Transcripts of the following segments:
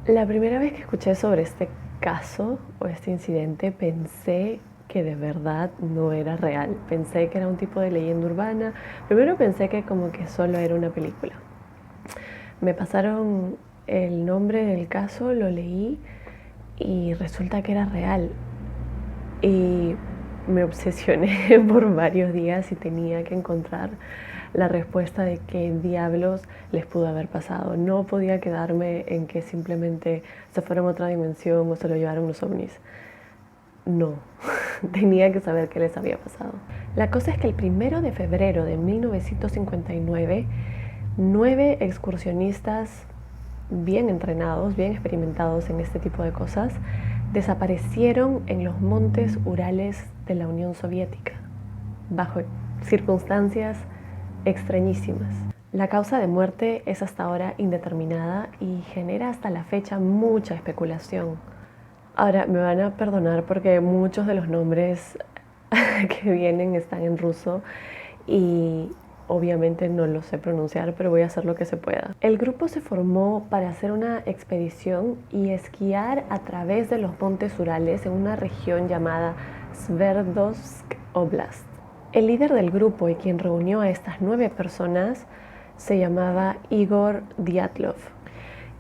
La primera vez que escuché sobre este caso o este incidente pensé que de verdad no era real. Pensé que era un tipo de leyenda urbana. Primero pensé que como que solo era una película. Me pasaron el nombre del caso, lo leí y resulta que era real. Y me obsesioné por varios días y tenía que encontrar la respuesta de qué diablos les pudo haber pasado. No podía quedarme en que simplemente se fueron a otra dimensión o se lo llevaron los ovnis. No, tenía que saber qué les había pasado. La cosa es que el 1 de febrero de 1959, 9 excursionistas bien entrenados, bien experimentados en este tipo de cosas, desaparecieron en los montes Urales de la Unión Soviética, bajo circunstancias extrañísimas. La causa de muerte es hasta ahora indeterminada y genera hasta la fecha mucha especulación. Ahora, me van a perdonar porque muchos de los nombres que vienen están en ruso y obviamente no lo sé pronunciar, pero voy a hacer lo que se pueda. El grupo se formó para hacer una expedición y esquiar a través de los montes Urales en una región llamada Sverdlovsk Oblast. El líder del grupo y quien reunió a estas 9 personas se llamaba Igor Dyatlov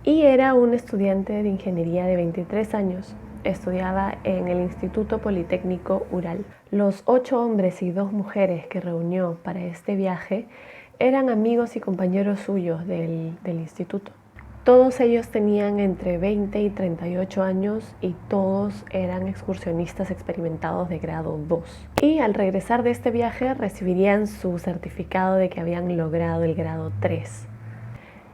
y era un estudiante de ingeniería de 23 años. Estudiaba en el Instituto Politécnico Ural. Los 8 hombres y 2 mujeres que reunió para este viaje eran amigos y compañeros suyos del instituto. Todos ellos tenían entre 20 y 38 años y todos eran excursionistas experimentados de grado 2. Y al regresar de este viaje recibirían su certificado de que habían logrado el grado 3.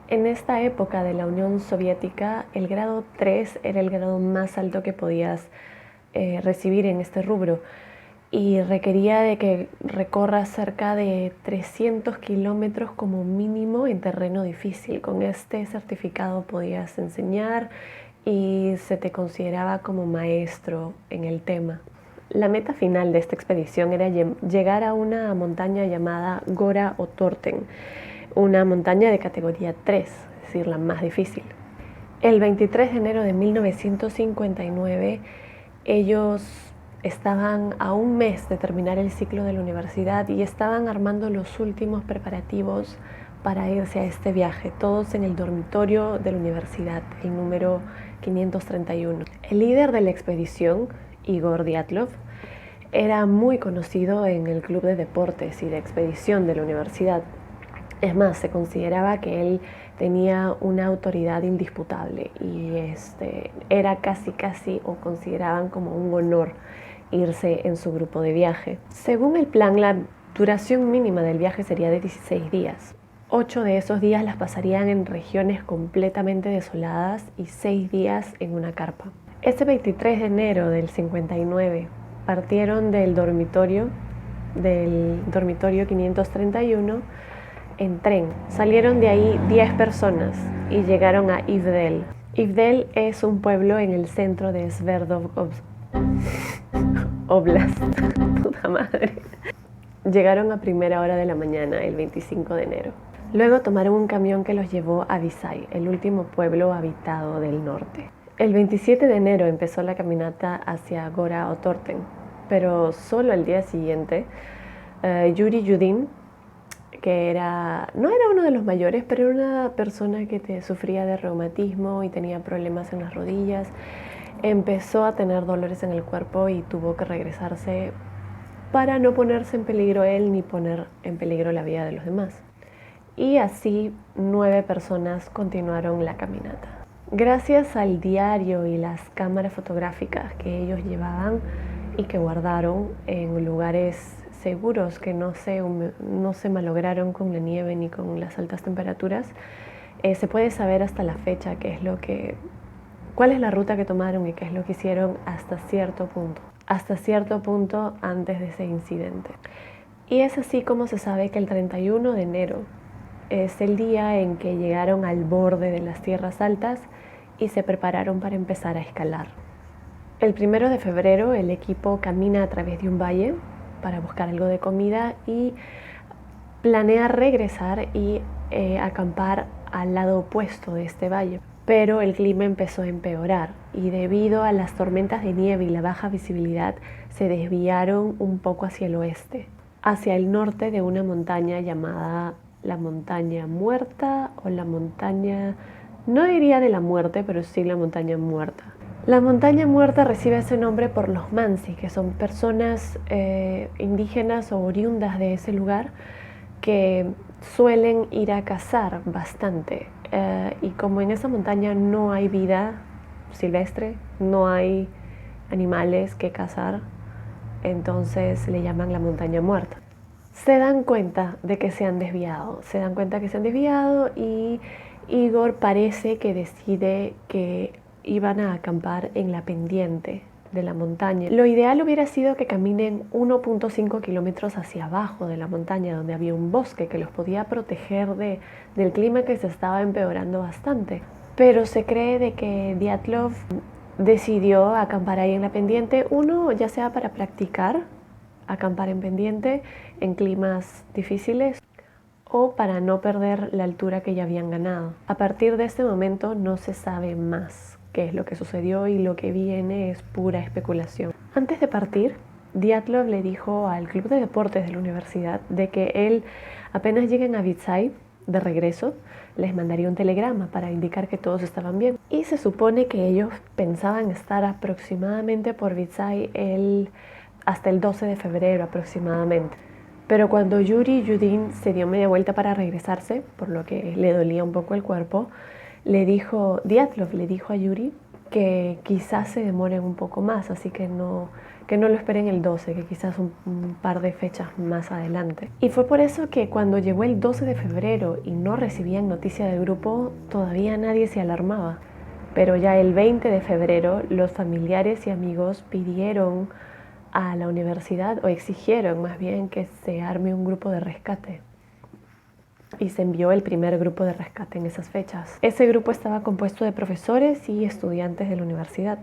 En esta época de la Unión Soviética, el grado 3 era el grado más alto que podías recibir en este rubro y requería de que recorras cerca de 300 kilómetros como mínimo en terreno difícil. Con este certificado podías enseñar y se te consideraba como maestro en el tema. La meta final de esta expedición era llegar a una montaña llamada Gora Otorten, una montaña de categoría 3, es decir, la más difícil. El 23 de enero de 1959, ellos estaban a un mes de terminar el ciclo de la universidad y estaban armando los últimos preparativos para irse a este viaje, todos en el dormitorio de la universidad, el número 531. El líder de la expedición, Igor Dyatlov, era muy conocido en el club de deportes y de expedición de la universidad. Es más, se consideraba que él tenía una autoridad indisputable y era casi o consideraban como un honor irse en su grupo de viaje. Según el plan, la duración mínima del viaje sería de 16 días. 8 de esos días las pasarían en regiones completamente desoladas y 6 días en una carpa. Ese 23 de enero del 59 partieron del dormitorio 531 en tren. Salieron de ahí 10 personas y llegaron a Ivdel. Ivdel es un pueblo en el centro de Sverdlovsk Oblast. Puta madre. Llegaron a primera hora de la mañana, el 25 de enero. Luego tomaron un camión que los llevó a Visay, el último pueblo habitado del norte. El 27 de enero empezó la caminata hacia Gora Otorten, pero solo al día siguiente, Yuri Yudin, que no era uno de los mayores, pero era una persona que sufría de reumatismo y tenía problemas en las rodillas, empezó a tener dolores en el cuerpo y tuvo que regresarse para no ponerse en peligro él ni poner en peligro la vida de los demás. Y así 9 personas continuaron la caminata. Gracias al diario y las cámaras fotográficas que ellos llevaban y que guardaron en lugares seguros que no se malograron con la nieve ni con las altas temperaturas, se puede saber hasta la fecha cuál es la ruta que tomaron y qué es lo que hicieron hasta cierto punto antes de ese incidente. Y es así como se sabe que el 31 de enero es el día en que llegaron al borde de las tierras altas y se prepararon para empezar a escalar. El 1 de febrero el equipo camina a través de un valle para buscar algo de comida y planea regresar y acampar al lado opuesto de este valle. pero el clima empezó a empeorar y debido a las tormentas de nieve y la baja visibilidad se desviaron un poco hacia el oeste, hacia el norte de una montaña llamada la Montaña Muerta o la montaña, no diría de la muerte, pero sí la Montaña Muerta. La Montaña Muerta recibe ese nombre por los Mansi, que son personas indígenas o oriundas de ese lugar que suelen ir a cazar bastante. Y como en esa montaña no hay vida silvestre, no hay animales que cazar, entonces le llaman la Montaña Muerta. Se dan cuenta de que se han desviado, y Igor parece que decide que iban a acampar en la pendiente de la montaña. Lo ideal hubiera sido que caminen 1.5 kilómetros hacia abajo de la montaña, donde había un bosque que los podía proteger del clima que se estaba empeorando bastante. Pero se cree de que Dyatlov decidió acampar ahí en la pendiente, uno ya sea para practicar acampar en pendiente en climas difíciles o para no perder la altura que ya habían ganado. A partir de este momento no se sabe más qué es lo que sucedió y lo que viene es pura especulación. Antes de partir, Dyatlov le dijo al club de deportes de la universidad de que él, apenas lleguen a Vitsay de regreso, les mandaría un telegrama para indicar que todos estaban bien. Y se supone que ellos pensaban estar aproximadamente por Vitsay hasta el 12 de febrero aproximadamente. Pero cuando Yuri Yudin se dio media vuelta para regresarse, por lo que le dolía un poco el cuerpo, Dyatlov le dijo a Yuri que quizás se demoren un poco más, así que no lo esperen el 12, que quizás un par de fechas más adelante. Y fue por eso que cuando llegó el 12 de febrero y no recibían noticia del grupo, todavía nadie se alarmaba. Pero ya el 20 de febrero los familiares y amigos pidieron a la universidad, o exigieron más bien, que se arme un grupo de rescate. Y se envió el primer grupo de rescate en esas fechas. Ese grupo estaba compuesto de profesores y estudiantes de la universidad.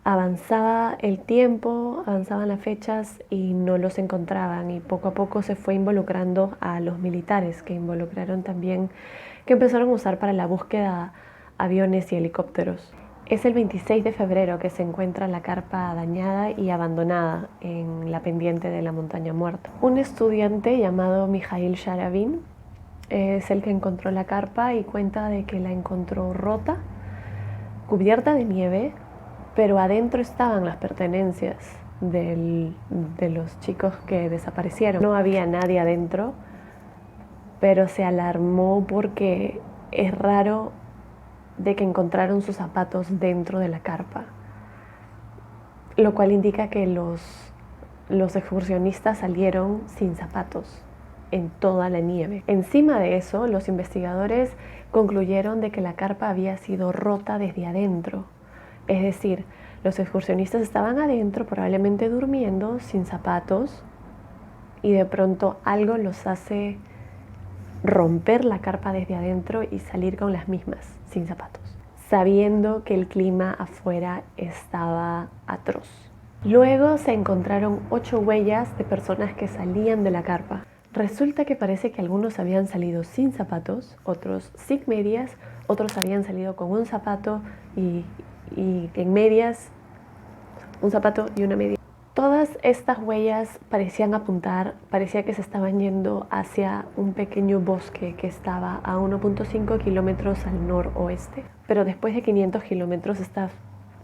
Avanzaba el tiempo, avanzaban las fechas y no los encontraban, y poco a poco se fue involucrando a los militares, que empezaron a usar para la búsqueda aviones y helicópteros. Es el 26 de febrero que se encuentra la carpa dañada y abandonada en la pendiente de la Montaña Muerta. Un estudiante llamado Mikhail Sharavin es el que encontró la carpa y cuenta de que la encontró rota, cubierta de nieve, pero adentro estaban las pertenencias de los chicos que desaparecieron. No había nadie adentro, pero se alarmó porque es raro de que encontraron sus zapatos dentro de la carpa, lo cual indica que los excursionistas salieron sin zapatos en toda la nieve. Encima de eso, los investigadores concluyeron de que la carpa había sido rota desde adentro, es decir, los excursionistas estaban adentro, probablemente durmiendo, sin zapatos, y de pronto algo los hace romper la carpa desde adentro y salir con las mismas, sin zapatos, sabiendo que el clima afuera estaba atroz. Luego se encontraron 8 huellas de personas que salían de la carpa. Resulta que parece que algunos habían salido sin zapatos, otros sin medias, otros habían salido con un zapato y en medias, un zapato y una media. Todas estas huellas parecía que se estaban yendo hacia un pequeño bosque que estaba a 1.5 kilómetros al noroeste. Pero después de 500 kilómetros estas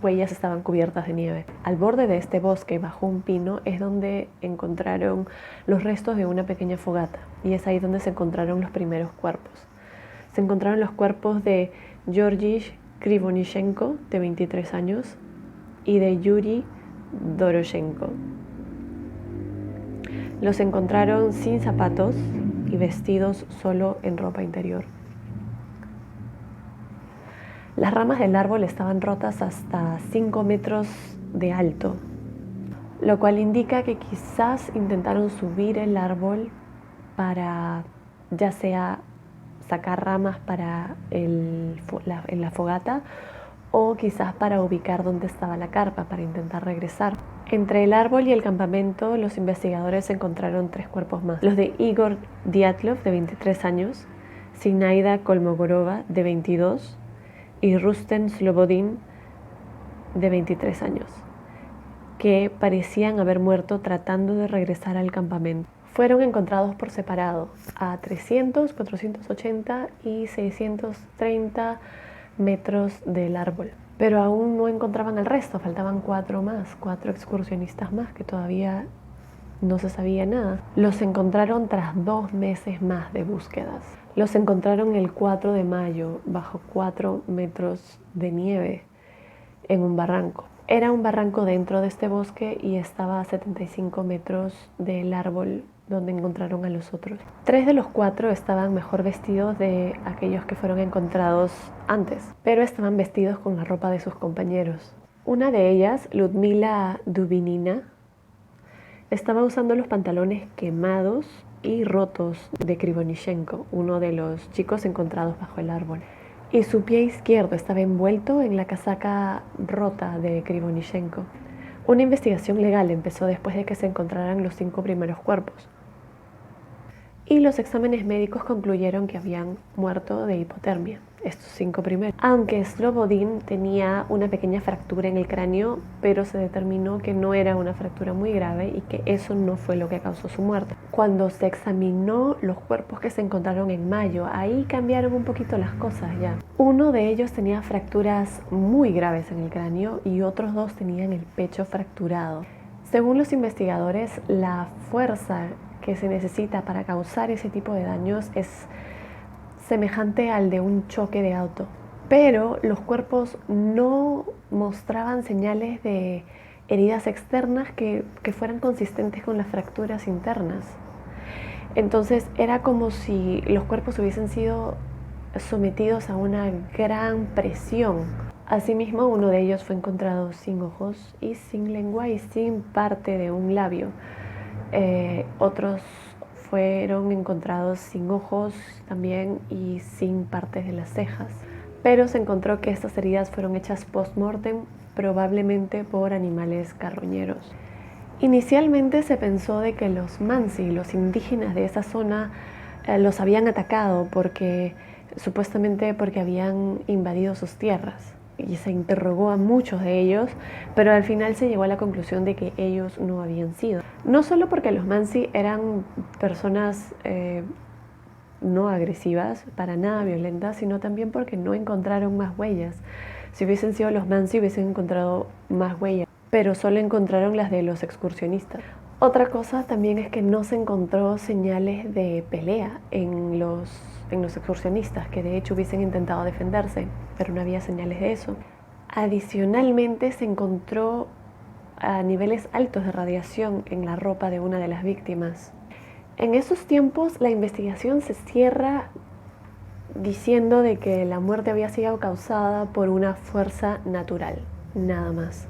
huellas estaban cubiertas de nieve. Al borde de este bosque, bajo un pino, es donde encontraron los restos de una pequeña fogata. Y es ahí donde se encontraron los primeros cuerpos. Se encontraron los cuerpos de Georgy Krivonichenko, de 23 años, y de Yuri Doroshenko. Los encontraron sin zapatos y vestidos solo en ropa interior. Las ramas del árbol estaban rotas hasta 5 metros de alto, lo cual indica que quizás intentaron subir el árbol para ya sea sacar ramas para la fogata, o quizás para ubicar dónde estaba la carpa, para intentar regresar. Entre el árbol y el campamento, los investigadores encontraron 3 cuerpos más. Los de Igor Dyatlov, de 23 años, Zinaida Kolmogorova, de 22, y Rustem Slobodin, de 23 años, que parecían haber muerto tratando de regresar al campamento. Fueron encontrados por separado a 300, 480 y 630 metros del árbol. Pero aún no encontraban al resto, faltaban 4 excursionistas más que todavía no se sabía nada. Los encontraron tras 2 meses más de búsquedas. Los encontraron el 4 de mayo bajo 4 metros de nieve en un barranco. Era un barranco dentro de este bosque y estaba a 75 metros del árbol donde encontraron a los otros. 3 de los 4 estaban mejor vestidos de aquellos que fueron encontrados antes, pero estaban vestidos con la ropa de sus compañeros. Una de ellas, Ludmila Dubinina, estaba usando los pantalones quemados y rotos de Krivonichenko, uno de los chicos encontrados bajo el árbol. Y su pie izquierdo estaba envuelto en la casaca rota de Krivonichenko. Una investigación legal empezó después de que se encontraran los 5 primeros cuerpos. Y los exámenes médicos concluyeron que habían muerto de hipotermia, estos 5 primeros. Aunque Slobodin tenía una pequeña fractura en el cráneo, pero se determinó que no era una fractura muy grave y que eso no fue lo que causó su muerte. Cuando se examinó los cuerpos que se encontraron en mayo, ahí cambiaron un poquito las cosas ya. Uno de ellos tenía fracturas muy graves en el cráneo y otros 2 tenían el pecho fracturado. Según los investigadores, la fuerza que se necesita para causar ese tipo de daños es semejante al de un choque de auto. Pero los cuerpos no mostraban señales de heridas externas que fueran consistentes con las fracturas internas. Entonces era como si los cuerpos hubiesen sido sometidos a una gran presión. Asimismo, uno de ellos fue encontrado sin ojos y sin lengua y sin parte de un labio. Otros fueron encontrados sin ojos también y sin partes de las cejas. Pero se encontró que estas heridas fueron hechas post-mortem, probablemente por animales carroñeros. Inicialmente se pensó de que los Mansi, los indígenas de esa zona, los habían atacado supuestamente porque habían invadido sus tierras. Y se interrogó a muchos de ellos, pero al final se llegó a la conclusión de que ellos no habían sido. No solo porque los Mansi eran personas no agresivas, para nada violentas, sino también porque no encontraron más huellas. Si hubiesen sido los Mansi hubiesen encontrado más huellas, pero solo encontraron las de los excursionistas. Otra cosa también es que no se encontró señales de pelea en los excursionistas, que de hecho hubiesen intentado defenderse, pero no había señales de eso. Adicionalmente se encontró a niveles altos de radiación en la ropa de una de las víctimas. En esos tiempos la investigación se cierra diciendo de que la muerte había sido causada por una fuerza natural, nada más.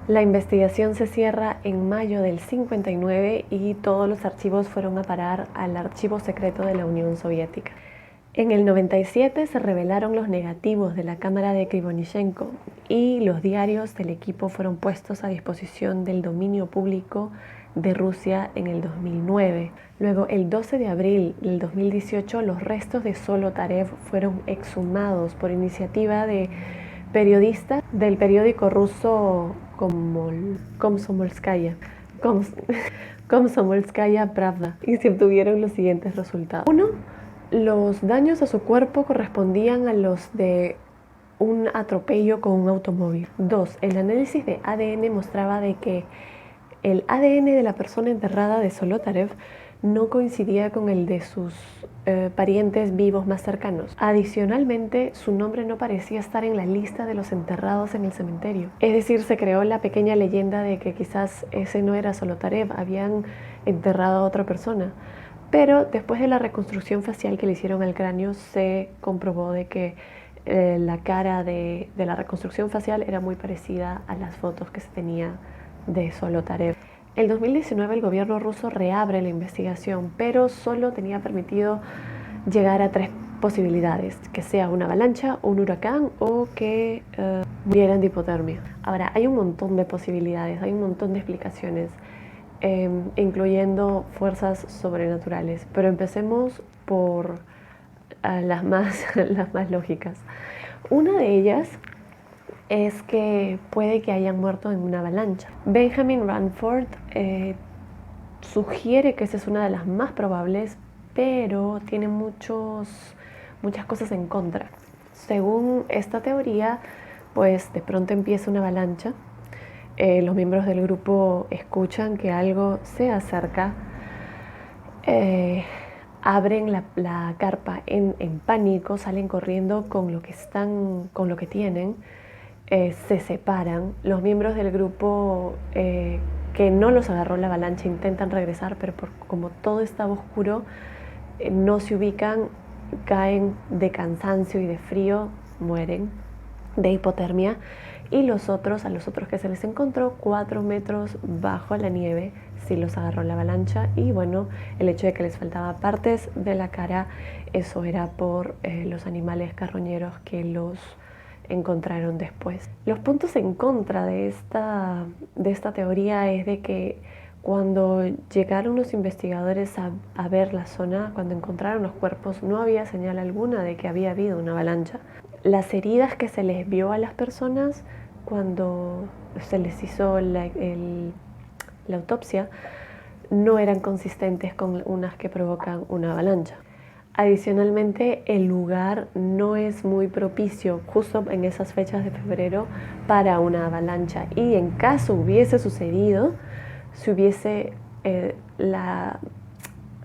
La investigación se cierra en mayo del 59 y todos los archivos fueron a parar al archivo secreto de la Unión Soviética. En el 97 se revelaron los negativos de la cámara de Krivonichenko y los diarios del equipo fueron puestos a disposición del dominio público de Rusia en el 2009. Luego, el 12 de abril del 2018, los restos de Zolotarev fueron exhumados por iniciativa de periodistas del periódico ruso Komsomolskaya Pravda, y se obtuvieron los siguientes resultados. 1. Los daños a su cuerpo correspondían a los de un atropello con un automóvil. 2. El análisis de ADN mostraba de que el ADN de la persona enterrada de Zolotarev no coincidía con el de sus parientes vivos más cercanos. Adicionalmente, su nombre no parecía estar en la lista de los enterrados en el cementerio. Es decir, se creó la pequeña leyenda de que quizás ese no era Zolotarev, habían enterrado a otra persona. Pero después de la reconstrucción facial que le hicieron al cráneo, se comprobó de que la cara de la reconstrucción facial era muy parecida a las fotos que se tenía de Zolotarev. En 2019 el gobierno ruso reabre la investigación, pero solo tenía permitido llegar a 3 posibilidades: que sea una avalancha, un huracán o que murieran de hipotermia. Ahora, hay un montón de posibilidades, hay un montón de explicaciones, incluyendo fuerzas sobrenaturales, pero empecemos por las más lógicas. Una de ellas es que puede que hayan muerto en una avalancha. Benjamin Ranford sugiere que esa es una de las más probables, pero tiene muchas cosas en contra. Según esta teoría, pues de pronto empieza una avalancha, los miembros del grupo escuchan que algo se acerca, abren la carpa en pánico, salen corriendo con lo que tienen, se separan. Los miembros del grupo que no los agarró la avalancha intentan regresar, pero como todo estaba oscuro, no se ubican, caen de cansancio y de frío, mueren de hipotermia. Y a los otros que se les encontró 4 metros bajo la nieve, sí los agarró la avalancha. Y bueno, el hecho de que les faltaba partes de la cara, eso era por los animales carroñeros que los encontraron después. Los puntos en contra de esta teoría es de que cuando llegaron los investigadores a ver la zona, cuando encontraron los cuerpos, no había señal alguna de que había habido una avalancha. Las heridas que se les vio a las personas cuando se les hizo la autopsia no eran consistentes con unas que provocan una avalancha. Adicionalmente, el lugar no es muy propicio justo en esas fechas de febrero para una avalancha, y en caso hubiese sucedido, la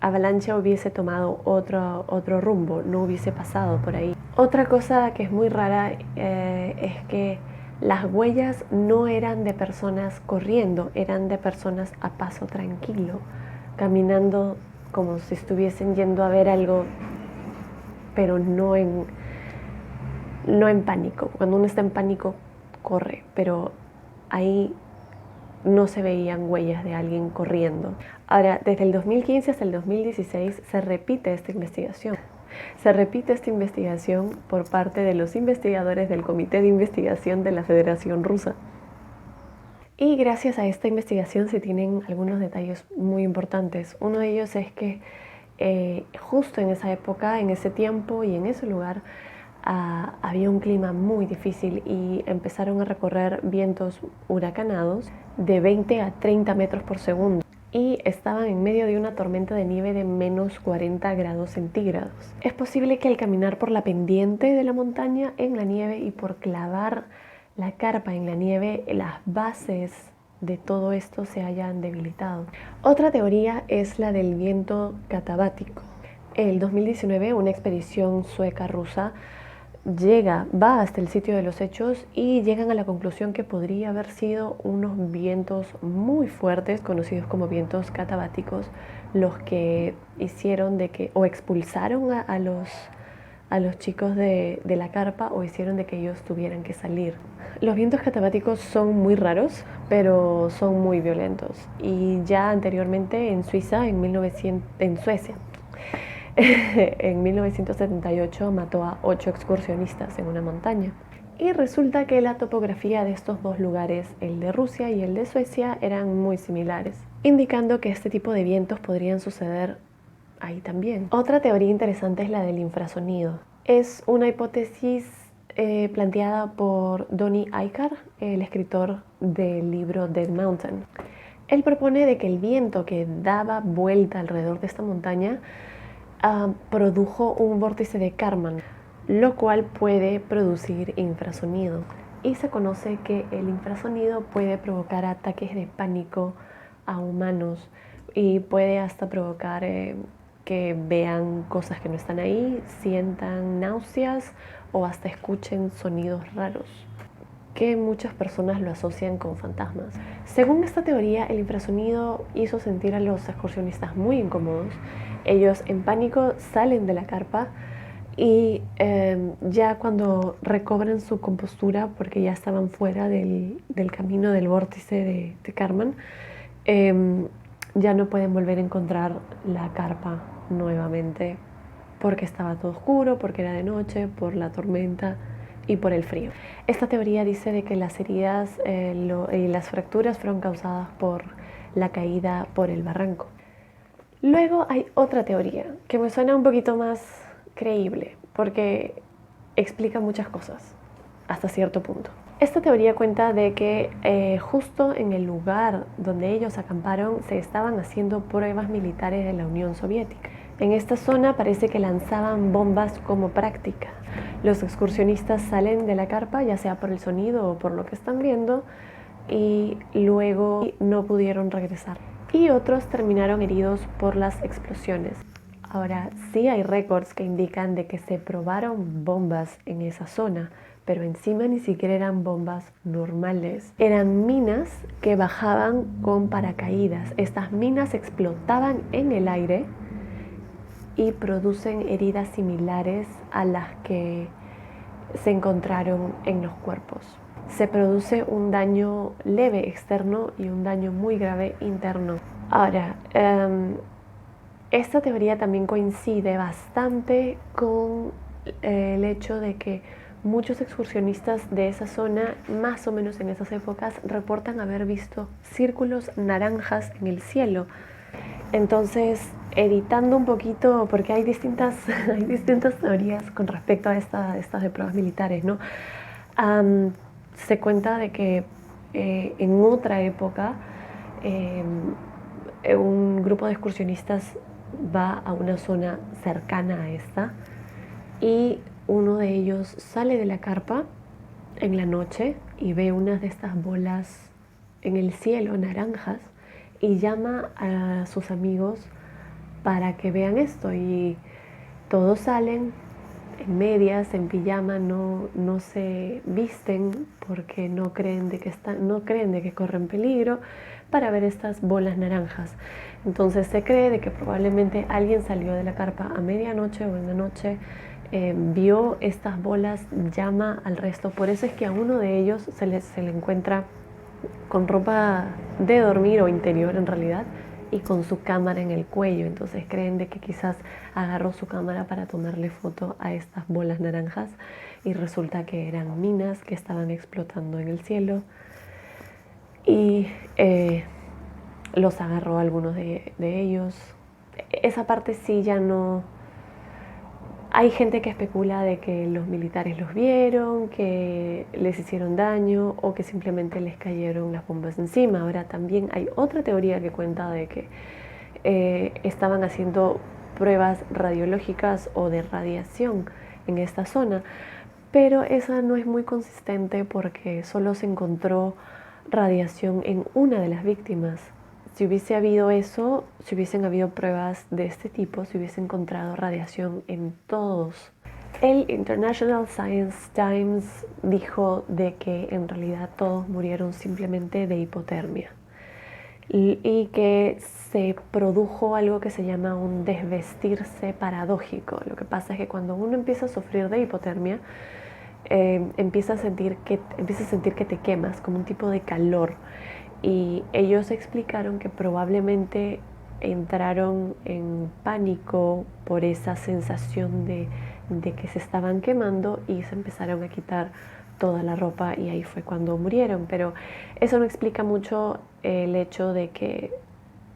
avalancha hubiese tomado otro rumbo, no hubiese pasado por ahí. Otra cosa que es muy rara es que las huellas no eran de personas corriendo, eran de personas a paso tranquilo, caminando como si estuviesen yendo a ver algo, pero no en pánico. Cuando uno está en pánico, corre, pero ahí no se veían huellas de alguien corriendo. Ahora, desde el 2015 hasta el 2016 se repite esta investigación. Se repite esta investigación por parte de los investigadores del Comité de Investigación de la Federación Rusa. Y gracias a esta investigación se tienen algunos detalles muy importantes. Uno de ellos es que justo en esa época, en ese tiempo y en ese lugar, había un clima muy difícil y empezaron a recorrer vientos huracanados de 20 a 30 metros por segundo. Y estaban en medio de una tormenta de nieve de menos 40 grados centígrados. Es posible que al caminar por la pendiente de la montaña en la nieve y por clavar la carpa en la nieve, las bases de todo esto se hayan debilitado. Otra teoría es la del viento catabático. En 2019, una expedición sueca-rusa va hasta el sitio de los hechos y llegan a la conclusión que podría haber sido unos vientos muy fuertes, conocidos como vientos catabáticos, los que hicieron o expulsaron a los chicos de la carpa, o hicieron de que ellos tuvieran que salir. Los vientos catabáticos son muy raros, pero son muy violentos. Y ya anteriormente en Suecia, en 1978 mató a 8 excursionistas en una montaña. Y resulta que la topografía de estos dos lugares, el de Rusia y el de Suecia, eran muy similares, indicando que este tipo de vientos podrían suceder ahí también. Otra teoría interesante es la del infrasonido. Es una hipótesis planteada por Donnie Eichar, el escritor del libro Dead Mountain. Él propone de que el viento que daba vuelta alrededor de esta montaña produjo un vórtice de Kármán, lo cual puede producir infrasonido. Y se conoce que el infrasonido puede provocar ataques de pánico a humanos y puede hasta provocar que vean cosas que no están ahí, sientan náuseas o hasta escuchen sonidos raros, que muchas personas lo asocian con fantasmas. Según esta teoría, el infrasonido hizo sentir a los excursionistas muy incómodos. Ellos en pánico salen de la carpa y ya cuando recobran su compostura, porque ya estaban fuera del camino del vórtice de Kármán, ya no pueden volver a encontrar la carpa nuevamente, porque estaba todo oscuro, porque era de noche, por la tormenta y por el frío. Esta teoría dice de que las heridas y las fracturas fueron causadas por la caída por el barranco. Luego hay otra teoría que me suena un poquito más creíble, porque explica muchas cosas. hasta cierto punto. Esta teoría cuenta de que justo en el lugar donde ellos acamparon se estaban haciendo pruebas militares de la Unión Soviética. En esta zona parece que lanzaban bombas como práctica. Los excursionistas salen de la carpa, ya sea por el sonido o por lo que están viendo, y luego no pudieron regresar. Y otros terminaron heridos por las explosiones. Ahora, sí hay récords que indican de que se probaron bombas en esa zona, pero encima ni siquiera eran bombas normales. Eran minas que bajaban con paracaídas. Estas minas explotaban en el aire y producen heridas similares a las que se encontraron en los cuerpos. Se produce un daño leve externo y un daño muy grave interno. Ahora, esta teoría también coincide bastante con el hecho de que muchos excursionistas de esa zona, más o menos en esas épocas, reportan haber visto círculos naranjas en el cielo. Entonces, editando un poquito, porque hay distintas teorías con respecto a estas de pruebas militares, ¿no? Se cuenta de que en otra época un grupo de excursionistas va a una zona cercana a esta y uno de ellos sale de la carpa en la noche y ve unas de estas bolas en el cielo naranjas y llama a sus amigos para que vean esto, y todos salen en medias, en pijama, no se visten porque no creen de que corren peligro, para ver estas bolas naranjas. Entonces se cree de que probablemente alguien salió de la carpa a medianoche o en la noche, vio estas bolas, llama al resto. Por eso es que a uno de ellos se le encuentra con ropa de dormir o interior en realidad, y con su cámara en el cuello. Entonces creen de que quizás agarró su cámara para tomarle foto a estas bolas naranjas y resulta que eran minas que estaban explotando en el cielo, y los agarró a algunos de ellos. Esa parte sí ya no... Hay gente que especula de que los militares los vieron, que les hicieron daño o que simplemente les cayeron las bombas encima. Ahora también hay otra teoría que cuenta de que estaban haciendo pruebas radiológicas o de radiación en esta zona, pero esa no es muy consistente porque solo se encontró radiación en una de las víctimas. Si hubiese habido eso, si hubiesen habido pruebas de este tipo, se hubiese encontrado radiación en todos. El International Science Times dijo de que en realidad todos murieron simplemente de hipotermia y que se produjo algo que se llama un desvestirse paradójico. Lo que pasa es que cuando uno empieza a sufrir de hipotermia, empieza a sentir que te quemas, como un tipo de calor. Y ellos explicaron que probablemente entraron en pánico por esa sensación de que se estaban quemando y se empezaron a quitar toda la ropa, y ahí fue cuando murieron. Pero eso no explica mucho el hecho de que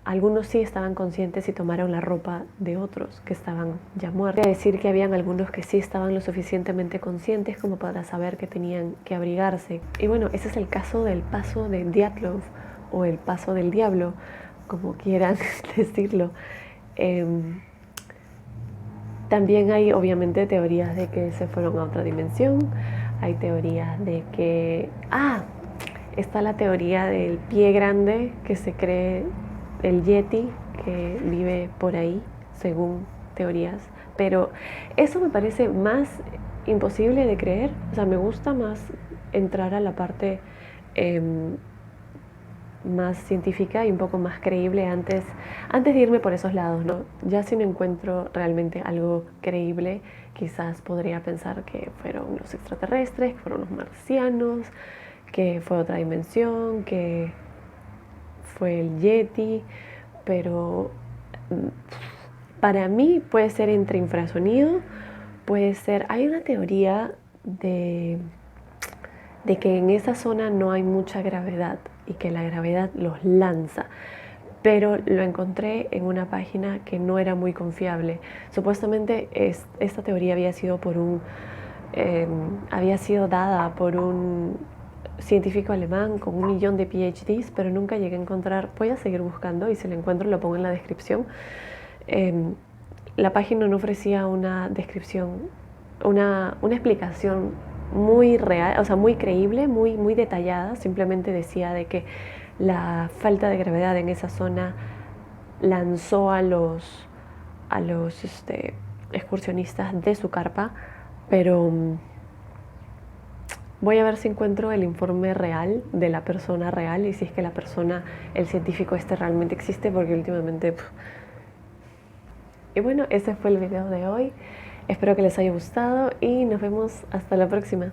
algunos sí estaban conscientes y tomaron la ropa de otros que estaban ya muertos. Quiere decir que habían algunos que sí estaban lo suficientemente conscientes como para saber que tenían que abrigarse. Y bueno, ese es el caso del paso de Dyatlov, o el paso del diablo, como quieran decirlo. También hay obviamente teorías de que se fueron a otra dimensión. Hay teorías de que... está la teoría del pie grande, que se cree el Yeti que vive por ahí, según teorías. Pero eso me parece más imposible de creer. O sea, me gusta más entrar a la parte más científica y un poco más creíble antes de irme por esos lados, ¿no? Ya si no encuentro realmente algo creíble, quizás podría pensar que fueron los extraterrestres, que fueron los marcianos, que fue otra dimensión, que fue el Yeti, pero para mí puede ser entre infrasonido, puede ser... Hay una teoría de que en esa zona no hay mucha gravedad y que la gravedad los lanza, pero lo encontré en una página que no era muy confiable. Supuestamente esta teoría había sido por un había sido dada por un científico alemán con 1 millón de PhDs, pero nunca llegué a encontrar. Voy a seguir buscando y si lo encuentro lo pongo en la descripción. La página no ofrecía una descripción, una explicación muy real, o sea, muy creíble, muy detallada. Simplemente decía de que la falta de gravedad en esa zona lanzó a los excursionistas de su carpa, pero voy a ver si encuentro el informe real de la persona real y si es que la persona, el científico este realmente existe, porque últimamente... Y bueno, ese fue el video de hoy. Espero que les haya gustado y nos vemos hasta la próxima.